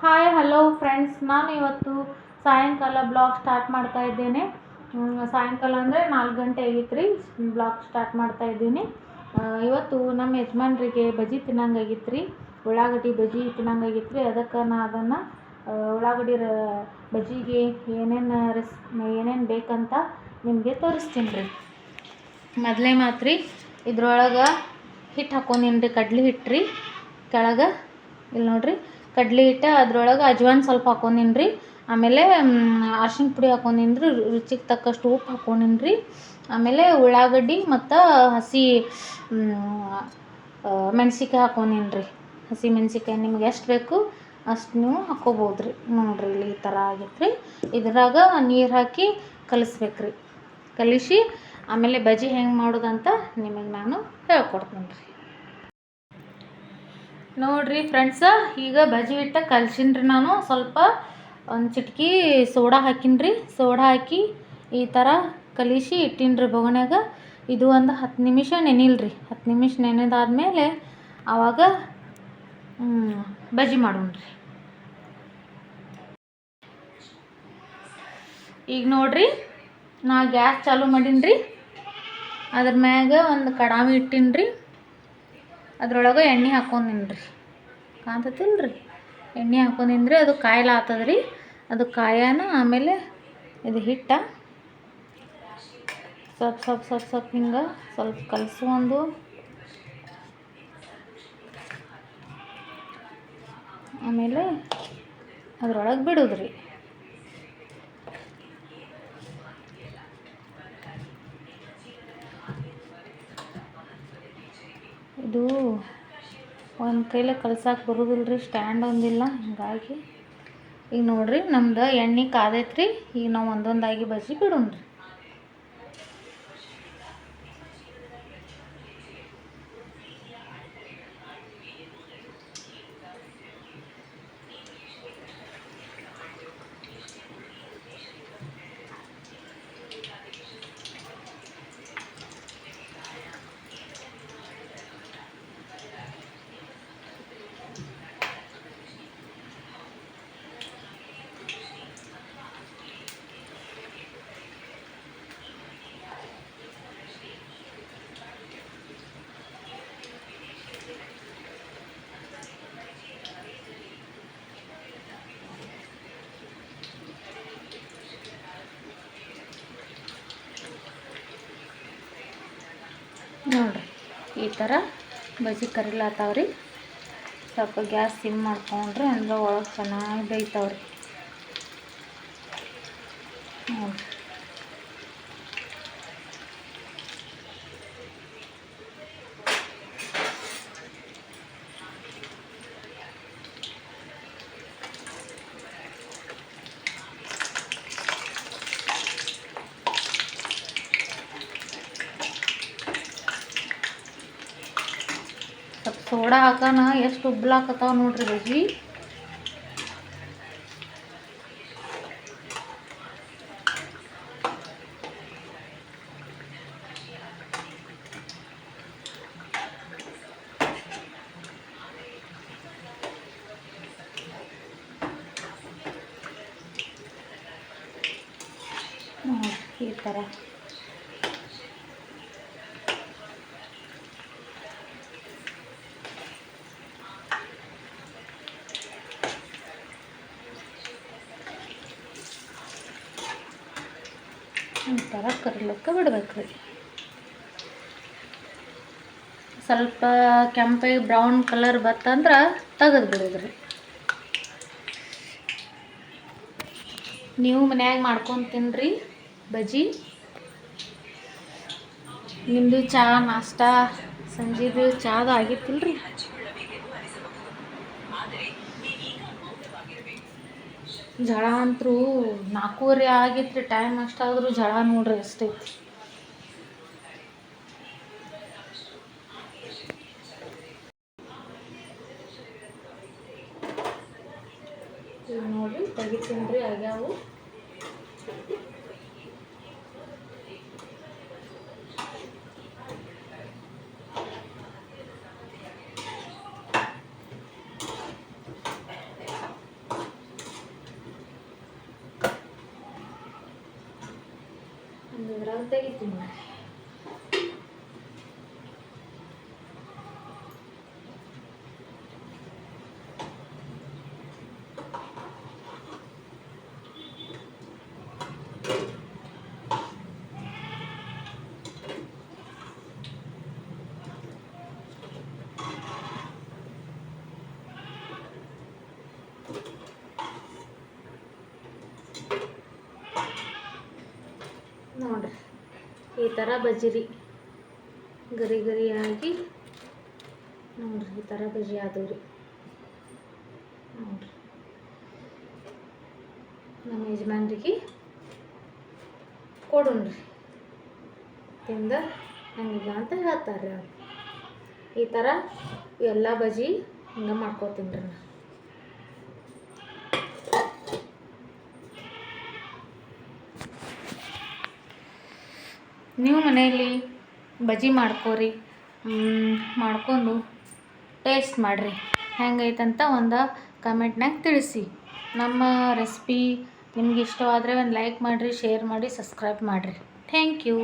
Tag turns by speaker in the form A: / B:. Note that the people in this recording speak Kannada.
A: ಹಾಯ್ ಹಲೋ ಫ್ರೆಂಡ್ಸ್, ನಾನು ಇವತ್ತು ಸಾಯಂಕಾಲ ಬ್ಲಾಗ್ ಸ್ಟಾರ್ಟ್ ಮಾಡ್ತಾ ಇದ್ದೇನೆ. ಸಾಯಂಕಾಲ ಅಂದರೆ 4 ಗಂಟೆ ಆಗಿತ್ತು ರೀ. ಬ್ಲಾಗ್ ಸ್ಟಾರ್ಟ್ ಮಾಡ್ತಾ ಇದ್ದೀನಿ. ಇವತ್ತು ನಮ್ಮ ಯಜಮಾನ್ರಿಗೆ ಬಜ್ಜಿ ತಿನ್ನಂಗಾಗಿತ್ತು ರೀ. ಉಳ್ಳಾಗಡ್ಡಿ ಬಜ್ಜಿ ತಿನ್ನಂಗಾಗಿತ್ತು ರೀ. ಅದಕ್ಕೆ ನಾ ಅದನ್ನು ಉಳ್ಳಾಗಡ್ಡಿ ಬಜ್ಜಿಗೆ ಏನೇನು ಬೇಕಂತ ನಿಮಗೆ ತೋರಿಸ್ತೀನಿ ರೀ. ಮೊದಲೇ ಮಾತ್ರಿ ಇದ್ರೊಳಗೆ ಹಿಟ್ಟು ಹಾಕೊಂಡೀನಿ ರೀ, ಕಡ್ಲೆ ಹಿಟ್ಟು ರೀ. ಕೆಳಗೆ ಇಲ್ಲಿ ನೋಡಿರಿ ಕಡ್ಲೆ ಹಿಟ್ಟು, ಅದ್ರೊಳಗೆ ಅಜ್ವಾನ್ ಸ್ವಲ್ಪ ಹಾಕೊಂಡೀನಿ ರೀ. ಆಮೇಲೆ ಅರ್ಶಿಣ ಪುಡಿ ಹಾಕೊಂಡೀನಿ ರೀ. ರುಚಿಗೆ ತಕ್ಕಷ್ಟು ಉಪ್ಪು ಹಾಕೊಂಡೀನಿ ರೀ. ಆಮೇಲೆ ಉಳ್ಳಾಗಡ್ಡಿ ಮತ್ತು ಹಸಿ ಮೆಣ್ಸಿಕಾಯಿ ಹಾಕೊಂಡೀನಿ ರೀ. ಹಸಿ ಮೆಣ್ಸಿಕಾಯಿ ನಿಮ್ಗೆ ಎಷ್ಟು ಬೇಕು ಅಷ್ಟು ನೀವು ಹಾಕ್ಕೋಬೋದು ರೀ. ನೋಡಿರಿ ಇಲ್ಲಿ ಈ ಥರ ಆಗೈತೆ ರೀ. ಇದ್ರಾಗ ನೀರು ಹಾಕಿ ಕಲಿಸ್ಬೇಕು ರೀ. ಕಲಿಸಿ ಆಮೇಲೆ ಬಜ್ಜಿ ಹೆಂಗೆ ಮಾಡೋದಂತ ನಿಮಗೆ ನಾನು ಹೇಳ್ಕೊಡ್ತೀನಿ ರೀ. ನೋಡಿರಿ ಫ್ರೆಂಡ್ಸ, ಈಗ ಬಜ್ಜಿ ಹಿಟ್ಟು ಕಲ್ಸಿನಿ ರೀ. ನಾನು ಸ್ವಲ್ಪ ಒಂದು ಚಿಟಕಿ ಸೋಡಾ ಹಾಕೀನಿ ರೀ. ಸೋಡಾ ಹಾಕಿ ಈ ಥರ ಕಲಿಸಿ ಇಟ್ಟೀನಿ ರೀ ಬೊಗಣ್ಯಾಗ. ಇದು ಒಂದು 10 ನಿಮಿಷ ನೆನಿಲ್ಲ ರೀ. 10 ನಿಮಿಷ ನೆನೆದಾದ್ಮೇಲೆ ಆವಾಗ ಬಜ್ಜಿ ಮಾಡೋಣ ರೀ. ಈಗ ನೋಡಿರಿ, ನಾ ಗ್ಯಾಸ್ ಚಾಲೂ ಮಾಡೀನಿ ರೀ. ಅದ್ರ ಮ್ಯಾಗ ಒಂದು ಕಡಾಯಿ ಇಟ್ಟೀನಿ ರೀ. ಅದ್ರೊಳಗೆ ಎಣ್ಣೆ ಹಾಕೊಂಡೀನಿ ರೀ. ಕಾಣ್ತತಿಲ್ಲ ರೀ, ಎಣ್ಣೆ ಹಾಕೊಂಡೀನಿ ರೀ. ಅದು ಕಾಯ್ಲಾಗ್ತದೆ ರೀ. ಅದು ಕಾಯನ ಆಮೇಲೆ ಇದು ಹಿಟ್ಟು ಸ್ವಲ್ಪ ಹಿಂಗೆ ಸ್ವಲ್ಪ ಕಲಸ್ಕೊಂಡು ಆಮೇಲೆ ಅದ್ರೊಳಗೆ ಬಿಡೋದು ರೀ. ಇದು ಒಂದು ಕೈಲೇ ಕಲ್ಸಕ್ಕೆ ಬರೋದಿಲ್ಲ ರೀ, ಸ್ಟ್ಯಾಂಡ್ ಒಂದಿಲ್ಲ. ಹೀಗಾಗಿ ಈಗ ನೋಡಿರಿ ನಮ್ದು ಎಣ್ಣೆ ಕಾದೈತೆ ರೀ. ಈಗ ನಾವು ಒಂದೊಂದಾಗಿ ಬಜ್ಜಿ ಬಿಡೋಣ ರೀ. ನೋಡಿರಿ ಈ ಥರ ಬಜ್ಜಿ ಕರಿಲಾತಾವ್ರಿ. ಸ್ವಲ್ಪ ಗ್ಯಾಸ್ ಸಿಮ್ ಮಾಡ್ಕೊಂಡ್ರೆ ಅಂದ್ರೆ ಒಳಗೆ ಚೆನ್ನಾಗಿ ಬೇಯ್ತಾವ್ರಿ. ನೋಡಿರಿ ಸ್ವಲ್ಪ ಸೋಡಾ ಹಾಕೋಣ ಎಷ್ಟು ಉಬ್ಲಾಕತ್ತಾವ ನೋಡ್ರಿ ಬಜ್ಜಿ. ಈ ಥರ ಕರಿಲಿಕ್ಕೆ ಬಿಡ್ಬೇಕು ರೀ. ಸ್ವಲ್ಪ ಕೆಂಪಗೆ ಬ್ರೌನ್ ಕಲರ್ ಬತ್ತಂದ್ರೆ ತೆಗೆದು ಬಿಡೋದ್ರಿ. ನೀವು ಮನ್ಯಾಗ ಮಾಡ್ಕೊಂಡು ತಿನ್ನಿರಿ ಬಜ್ಜಿ. ನಿಮ್ಮದು ಚಹಾ ನಾಷ್ಟ ಸಂಜೆದು ಚಾದು ಆಗಿತ್ತಿಲ್ರಿ? ಜಳ ಅಂತರೂ 4:30 ಆಗಿತ್ತು ರೀ. ಟೈಮ್ ಅಷ್ಟಾದರೂ ಜಳ ನೋಡ್ರಿ ಎಷ್ಟೈತಿ. ಈಗ ನೋಡಿರಿ ತೆಗಿತೀನಿ ರೀ, ಆಗ್ಯಾವು. ಇದ್ರಾಗ ತೆಗಿತೀನಿ. ನೋಡ್ರಿ ಈ ಥರ ಬಜ್ಜಿ ರೀ, ಗರಿ ಗರಿಯಾಗಿ ನೋಡ್ರಿ ಈ ಥರ ಬಜ್ಜಿ ಆದವು ರೀ. ನೋಡ್ರಿ ನಮ್ಮ ಯಜಮಾನ್ರಿಗೆ ಕೊಡುನ್ರಿ, ತಿಂದ ಹಂಗಿಲ್ಲ ಅಂತ ಹೇಳ್ತಾರೆ ರೀ ಅವ್ರು. ಈ ಥರ ಎಲ್ಲ ಬಜ್ಜಿ ಹಿಂಗೆ ಮಾಡ್ಕೊತೀನಿ ರೀ ನಾನು. ನೀವು ಮನೆಯಲ್ಲಿ ಬಜ್ಜಿ ಮಾಡ್ಕೋರಿ, ಮಾಡ್ಕೊಂಡು ಟೇಸ್ಟ್ ಮಾಡಿರಿ, ಹೆಂಗೈತಂತ ಒಂದು ಕಮೆಂಟ್ನಾಗ ತಿಳಿಸಿ. ನಮ್ಮ ರೆಸಿಪಿ ನಿಮ್ಗೆ ಇಷ್ಟವಾದರೆ ಒಂದು ಲೈಕ್ ಮಾಡಿರಿ, ಶೇರ್ ಮಾಡಿ, ಸಬ್ಸ್ಕ್ರೈಬ್ ಮಾಡಿರಿ. Thank you.